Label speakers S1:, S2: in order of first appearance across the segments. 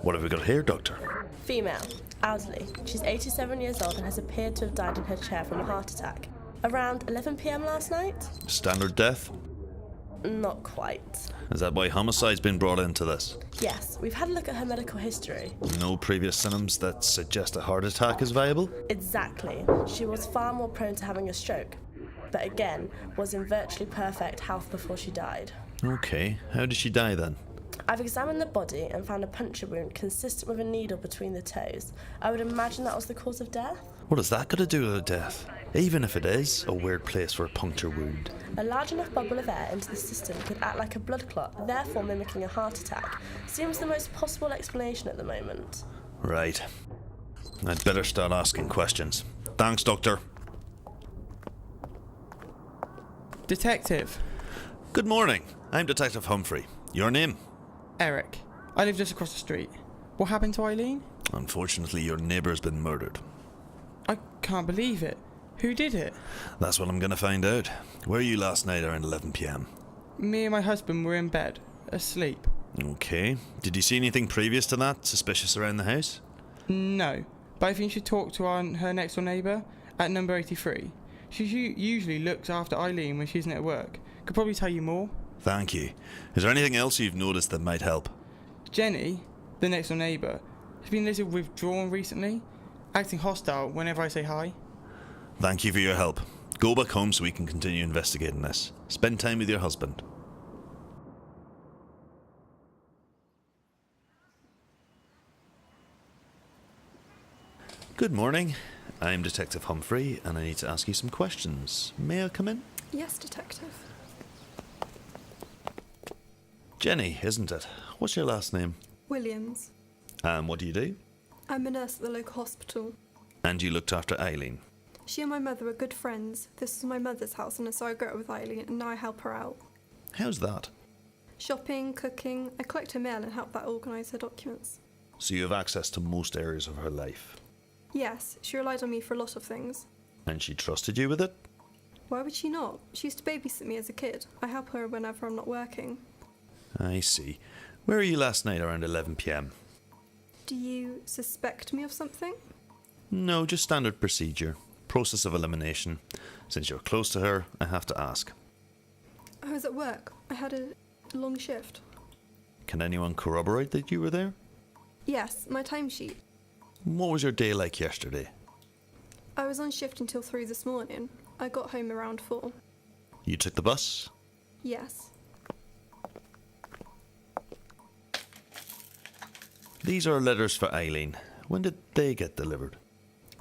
S1: What have we got here, Doctor?
S2: Female, elderly. She's 87 years old and has appeared to have died in her chair from a heart attack. Around 11 p.m. last night?
S1: Standard death?
S2: Not quite.
S1: Is that why homicide's been brought into this?
S2: Yes, we've had a look at her medical history.
S1: No previous symptoms that suggest a heart attack is viable?
S2: Exactly. She was far more prone to having a stroke, but again, was in virtually perfect health before she died.
S1: Okay, how did she die then?
S2: I've examined the body and found a puncture wound consistent with a needle between the toes. I would imagine that was the cause of death.
S1: What has that got to do with her death? Even if it is a weird place for a puncture wound.
S2: A large enough bubble of air into the system could act like a blood clot, therefore mimicking a heart attack. Seems the most possible explanation at the moment.
S1: Right. I'd better start asking questions. Thanks, Doctor.
S3: Detective.
S1: Good morning. I'm Detective Humphrey. Your name?
S3: Eric. I live just across the street. What happened to Eileen?
S1: Unfortunately, your neighbour's been murdered.
S3: I can't believe it. Who did it?
S1: That's what I'm going to find out. Where were you last night around 11 p.m?
S3: Me and my husband were in bed, asleep.
S1: Okay. Did you see anything previous to that suspicious around the house?
S3: No, but I think you should talk to her next door neighbour at number 83. She usually looks after Eileen when she isn't at work. Could probably tell you more.
S1: Thank you. Is there anything else you've noticed that might help?
S3: Jenny, the next door neighbour, has been a little withdrawn recently, acting hostile whenever I say hi.
S1: Thank you for your help. Go back home so we can continue investigating this. Spend time with your husband. Good morning. I'm Detective Humphrey and I need to ask you some questions. May I come in?
S4: Yes, Detective.
S1: Jenny, isn't it? What's your last name?
S4: Williams.
S1: And what do you do?
S4: I'm a nurse at the local hospital.
S1: And you looked after Eileen.
S4: She and my mother are good friends. This is my mother's house, and so I grew up with Eileen, and now I help her out.
S1: How's that?
S4: Shopping, cooking, I collect her mail and help that organise her documents.
S1: So you have access to most areas of her life.
S4: Yes, she relied on me for a lot of things.
S1: And she trusted you with it?
S4: Why would she not? She used to babysit me as a kid. I help her whenever I'm not working.
S1: I see. Where were you last night around 11 p.m?
S4: Do you suspect me of something?
S1: No, just standard procedure. Process of elimination. Since you're close to her, I have to ask.
S4: I was at work. I had a long shift.
S1: Can anyone corroborate that you were there?
S4: Yes, my timesheet.
S1: What was your day like yesterday?
S4: I was on shift until 3 this morning. I got home around 4.
S1: You took the bus?
S4: Yes.
S1: These are letters for Eileen. When did they get delivered?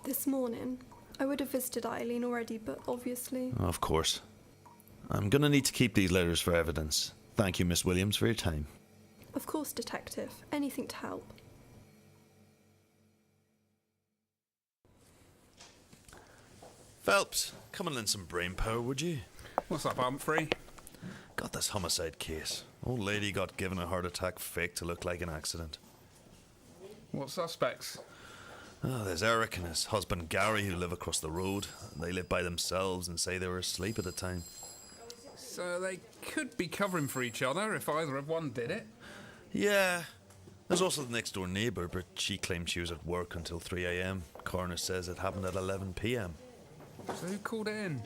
S4: This morning. I would have visited Eileen already, but obviously...
S1: Of course. I'm going to need to keep these letters for evidence. Thank you, Miss Williams, for your time.
S4: Of course, Detective. Anything to help.
S1: Phelps, come and lend some brain power, would you?
S5: What's up, Humphrey?
S1: Got this homicide case. Old lady got given a heart attack fake to look like an accident.
S5: What suspects?
S1: Oh, there's Eric and his husband Gary who live across the road. They live by themselves and say they were asleep at the time.
S5: So they could be covering for each other if either of one did it.
S1: Yeah. There's also the next door neighbour, but she claimed she was at work until 3 a.m. Coroner says it happened at 11 p.m.
S5: So who called it in?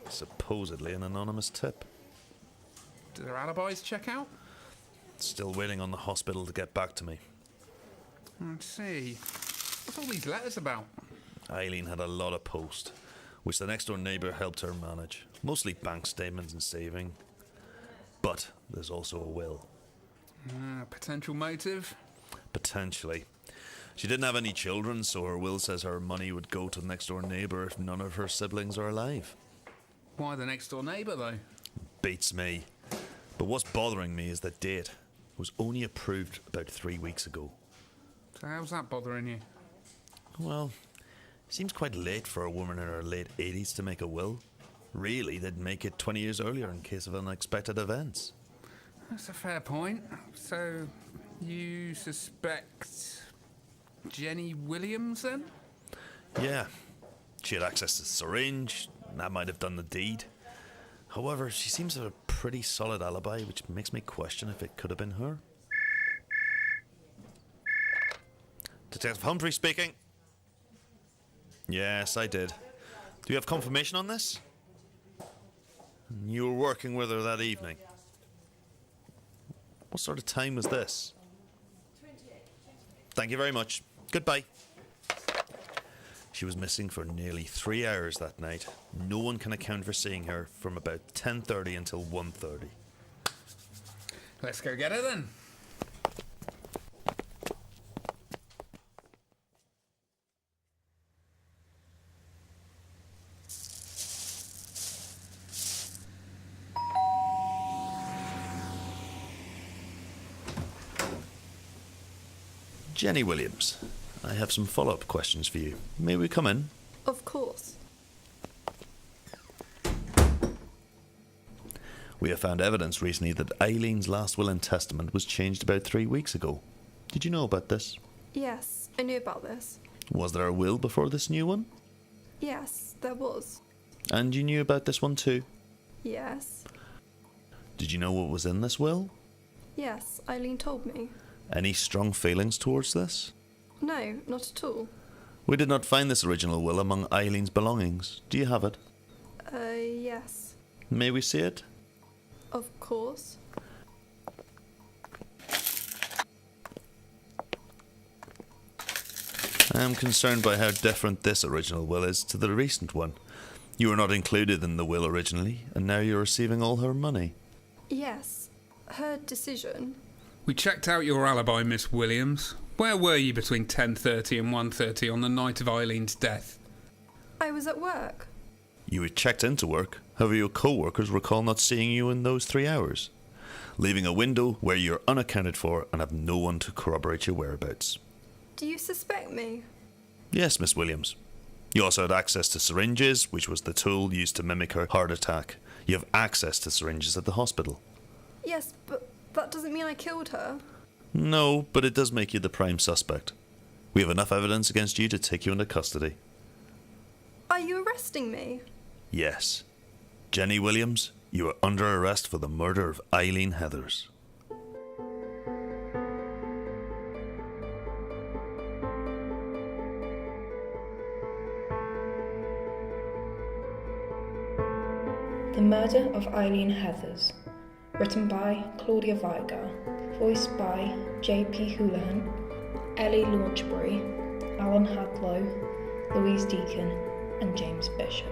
S1: Supposedly an anonymous tip.
S5: Do their alibis check out?
S1: Still waiting on the hospital to get back to me.
S5: Let's see. What's all these letters about?
S1: Eileen had a lot of post, which the next door neighbour helped her manage. Mostly bank statements and saving. But there's also a will.
S5: Potential motive?
S1: Potentially. She didn't have any children, so her will says her money would go to the next door neighbour if none of her siblings are alive.
S5: Why the next door neighbour, though?
S1: Beats me. But what's bothering me is the date. It was only approved about 3 weeks ago.
S5: So how's that bothering you?
S1: Well, it seems quite late for a woman in her late 80s to make a will. Really, they'd make it 20 years earlier in case of unexpected events.
S5: That's a fair point. So, you suspect Jenny Williams, then?
S1: Yeah. She had access to the syringe. That might have done the deed. However, she seems to have a pretty solid alibi, which makes me question if it could have been her. Detective Humphrey speaking. Yes, I did. Do you have confirmation on this? You were working with her that evening. What sort of time was this? Thank you very much. Goodbye. She was missing for nearly 3 hours that night. No one can account for seeing her from about 10:30 until 1:30.
S5: Let's go get her then.
S1: Jenny Williams, I have some follow-up questions for you. May we come in?
S4: Of course.
S1: We have found evidence recently that Eileen's last will and testament was changed about 3 weeks ago. Did you know about this?
S4: Yes, I knew about this.
S1: Was there a will before this new one?
S4: Yes, there was.
S1: And you knew about this one too?
S4: Yes.
S1: Did you know what was in this will?
S4: Yes, Eileen told me.
S1: Any strong feelings towards this?
S4: No, not at all.
S1: We did not find this original will among Eileen's belongings. Do you have it?
S4: Yes.
S1: May we see it?
S4: Of course.
S1: I am concerned by how different this original will is to the recent one. You were not included in the will originally, and now you're receiving all her money.
S4: Yes. Her decision.
S5: We checked out your alibi, Miss Williams. Where were you between 10:30 and 1:30 on the night of Eileen's death?
S4: I was at work.
S1: You were checked into work, however your co-workers recall not seeing you in those 3 hours, leaving a window where you're unaccounted for and have no one to corroborate your whereabouts.
S4: Do you suspect me?
S1: Yes, Miss Williams. You also had access to syringes, which was the tool used to mimic her heart attack. You have access to syringes at the hospital.
S4: Yes, but that doesn't mean I killed her.
S1: No, but it does make you the prime suspect. We have enough evidence against you to take you into custody.
S4: Are you arresting me?
S1: Yes. Jenny Williams, you are under arrest for the murder of Eileen Heathers.
S6: The Murder of Eileen Heathers. Written by Claudia Vigar. Voiced by J.P. Houlihan, Ellie Launchbury, Alan Hadlow, Louise Deacon and James Bishop.